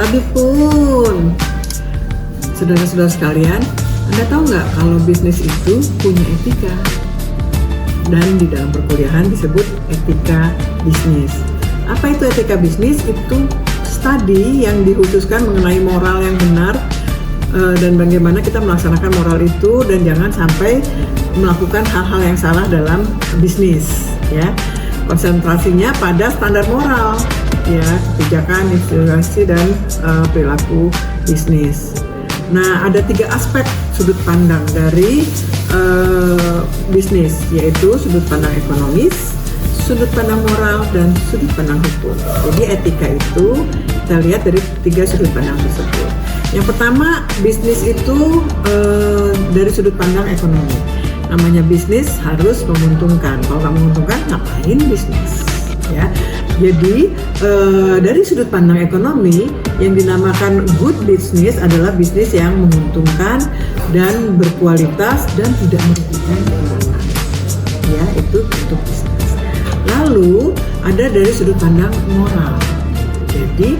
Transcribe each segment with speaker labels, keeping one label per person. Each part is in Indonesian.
Speaker 1: Adipun, saudara-saudara sekalian, Anda tahu nggak kalau bisnis itu punya etika? Dan di dalam perkuliahan disebut etika bisnis. Apa itu etika bisnis? Itu studi yang dikhususkan mengenai moral yang benar dan bagaimana kita melaksanakan moral itu dan jangan sampai melakukan hal-hal yang salah dalam bisnis. Ya, konsentrasinya pada standar moral, ya, kebijakan, inspirasi dan perilaku bisnis. Nah, ada 3 aspek sudut pandang dari bisnis, yaitu sudut pandang ekonomis, sudut pandang moral, dan sudut pandang hukum. Jadi etika itu kita lihat dari 3 sudut pandang tersebut. Yang pertama, bisnis itu dari sudut pandang ekonomi. Namanya bisnis harus menguntungkan. Kalau nggak menguntungkan, ngapain bisnis? Ya. Jadi dari sudut pandang ekonomi, yang dinamakan good business adalah bisnis yang menguntungkan dan berkualitas dan tidak merugikan orang lain. Ya, itu untuk bisnis. Lalu ada dari sudut pandang moral. Jadi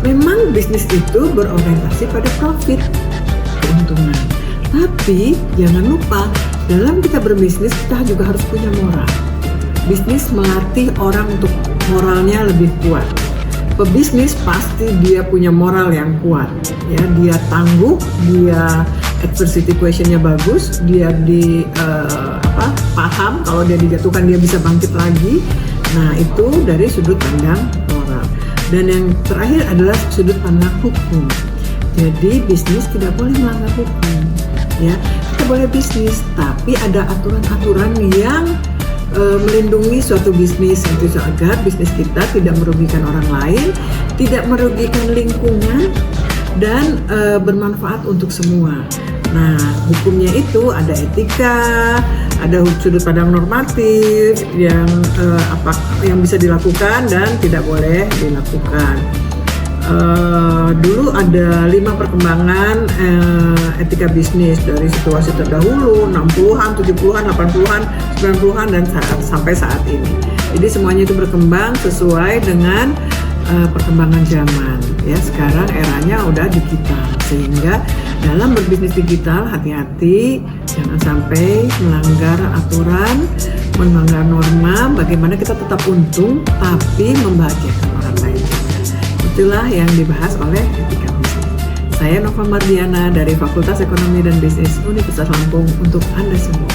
Speaker 1: memang bisnis itu berorientasi pada profit, keuntungan. Tapi jangan lupa, dalam kita berbisnis kita juga harus punya moral. Bisnis melatih orang untuk moralnya lebih kuat. Pebisnis pasti dia punya moral yang kuat, ya, dia tangguh, dia adversity questionnya bagus, dia paham kalau dia dijatuhkan dia bisa bangkit lagi. Nah, itu dari sudut pandang moral. Dan yang terakhir adalah sudut pandang hukum. Jadi bisnis tidak boleh melanggar hukum, ya. Kita boleh bisnis, tapi ada aturan-aturan yang melindungi suatu bisnis itu agar bisnis kita tidak merugikan orang lain, tidak merugikan lingkungan, dan bermanfaat untuk semua. Nah, hukumnya itu ada etika, ada sudut pandang normatif yang yang bisa dilakukan dan tidak boleh dilakukan. Dulu ada 5 perkembangan etika bisnis dari situasi terdahulu, 60-an, 70-an, 80-an, 90-an dan sampai saat ini. Jadi semuanya itu berkembang sesuai dengan perkembangan zaman. Ya, sekarang eranya udah digital, sehingga dalam berbisnis digital hati-hati, jangan sampai melanggar aturan, melanggar norma. Bagaimana kita tetap untung tapi membahagiakan orang lain. Itulah yang dibahas oleh etika bisnis. Saya Nova Mardiana dari Fakultas Ekonomi dan Bisnis Universitas Lampung untuk Anda semua.